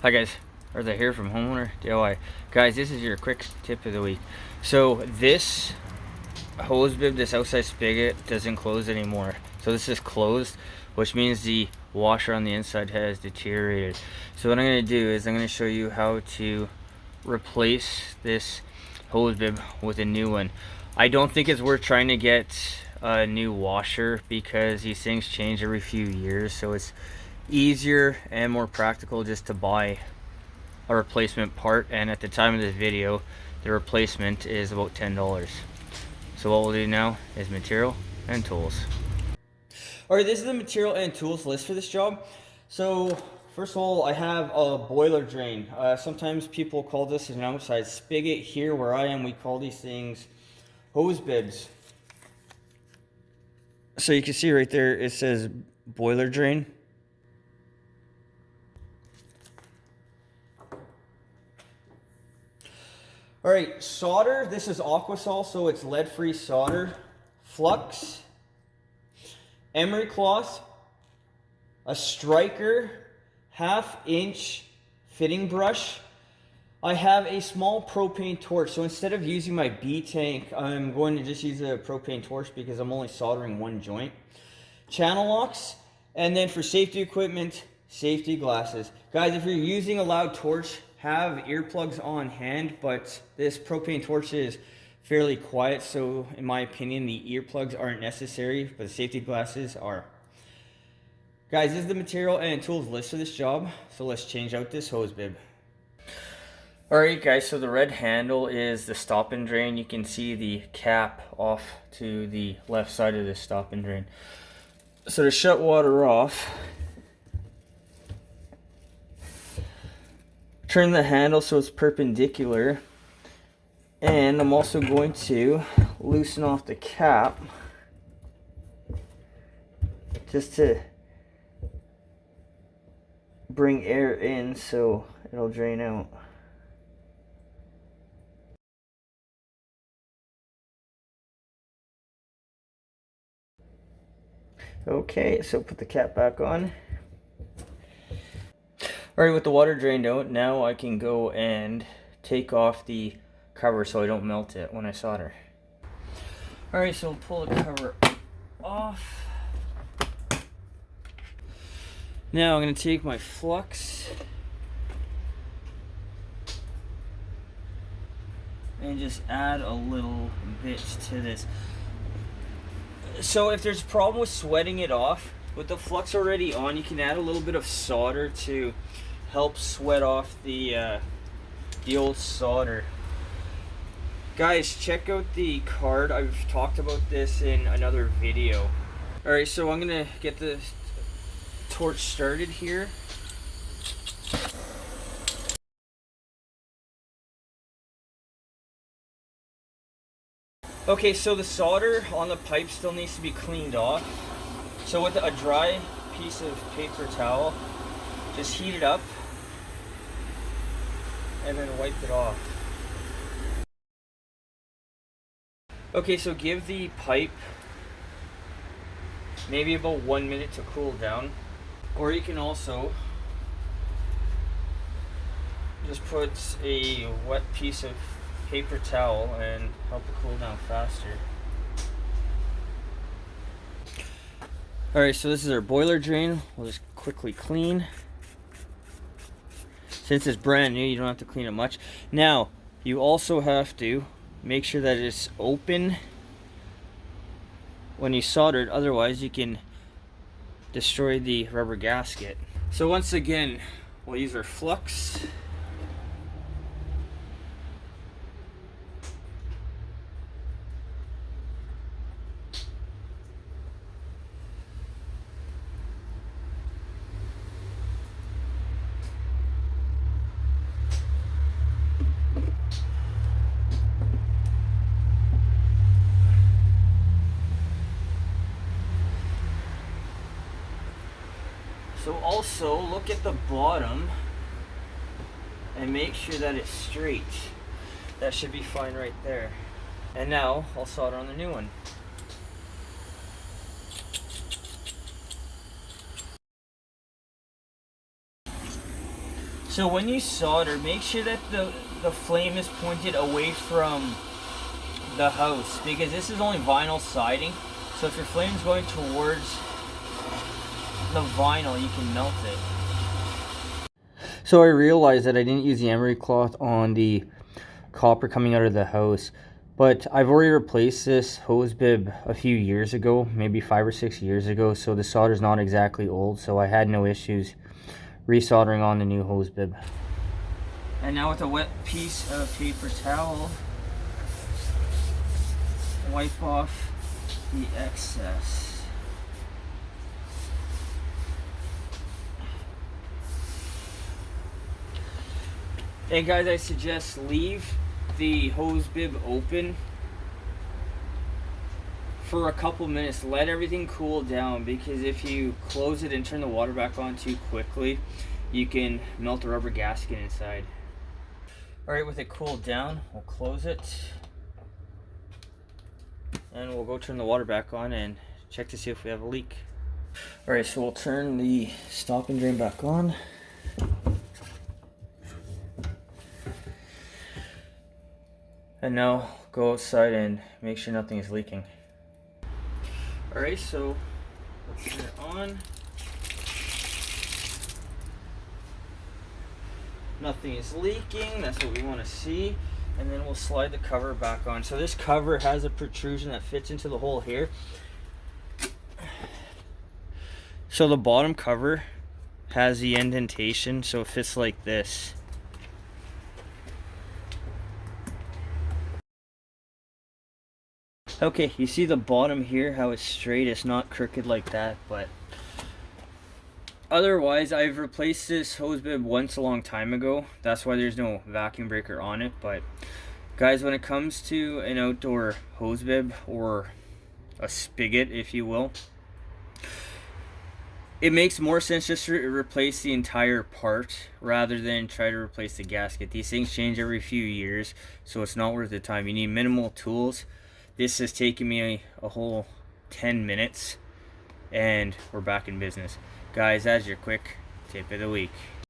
Hi guys, Arthur here from Homeowner DIY. Guys, this is your quick tip of the week. So this hose bib, this outside spigot, doesn't close anymore. So this is closed, which means the washer on the inside has deteriorated. So what I'm going to do is I'm going to show you how to replace this hose bib with a new one. I don't think it's worth trying to get a new washer because these things change every few years, so it's easier and more practical just to buy a replacement part, and at the time of this video the replacement is about $10. So what we'll do now is material and tools. Alright, this is the material and tools list for this job. So first of all, I have a boiler drain. Sometimes people call this an outside spigot. Here where I am, we call these things hose bibs. So you can see right there it says boiler drain. Alright, solder. This is Aquasol, so it's lead-free solder. Flux, Emery cloth, a striker, 1/2 inch fitting brush. I have a small propane torch, so instead of using my B tank, I'm going to just use a propane torch because I'm only soldering one joint. Channel locks, and then for safety equipment, safety glasses. Guys, if you're using a loud torch, have earplugs on hand, but this propane torch is fairly quiet, so in my opinion the earplugs aren't necessary, but the safety glasses are. Guys, this is the material and tools list for this job, so let's change out this hose bib. Alright guys, so the red handle is the stop and drain. You can see the cap off to the left side of this stop and drain. So to shut water off, turn the handle so it's perpendicular, and I'm also going to loosen off the cap just to bring air in so it'll drain out. Okay, so put the cap back on. Alright, with the water drained out, now I can go and take off the cover so I don't melt it when I solder. Alright, so I'll pull the cover off. Now I'm going to take my Flux and just add a little bit to this. So if there's a problem with sweating it off, with the Flux already on, you can add a little bit of solder to help sweat off the old solder. Guys, check out the card. I've talked about this in another video. Alright, so I'm gonna get the torch started here. Okay, so the solder on the pipe still needs to be cleaned off. So with a dry piece of paper towel, just heat it up and then wipe it off. Okay, so give the pipe maybe about 1 minute to cool down. Or you can also just put a wet piece of paper towel and help it cool down faster. Alright, so this is our boiler drain. We'll just quickly clean. Since it's brand new, you don't have to clean it much. Now, you also have to make sure that it's open when you solder it, otherwise you can destroy the rubber gasket. So once again, we'll use our Flux. So also look at the bottom and make sure that it's straight. That should be fine right there. And now I'll solder on the new one. So when you solder, make sure that the flame is pointed away from the house, because this is only vinyl siding. So if your flame's going towards the vinyl, you can melt it. So I realized that I didn't use the emery cloth on the copper coming out of the hose, but I've already replaced this hose bib a few years ago, maybe 5 or 6 years ago, so the solder's not exactly old, so I had no issues resoldering on the new hose bib. And now with a wet piece of paper towel, wipe off the excess. And guys, I suggest leave the hose bib open for a couple minutes. Let everything cool down, because if you close it and turn the water back on too quickly, you can melt the rubber gasket inside. Alright, with it cooled down, we'll close it. And we'll go turn the water back on and check to see if we have a leak. Alright, so we'll turn the stop and drain back on. And now go outside and make sure nothing is leaking. Alright, so we'll turn it on. Nothing is leaking, that's what we want to see. And then we'll slide the cover back on. So this cover has a protrusion that fits into the hole here. So the bottom cover has the indentation, so it fits like this. Okay, you see the bottom here, how it's straight, it's not crooked like that, but otherwise I've replaced this hose bib once a long time ago. That's why there's no vacuum breaker on it. But guys, when it comes to an outdoor hose bib, or a spigot if you will, it makes more sense just to replace the entire part rather than try to replace the gasket. These things change every few years, so it's not worth the time. You need minimal tools. This has taken me a whole 10 minutes and we're back in business. Guys, that's your quick tip of the week.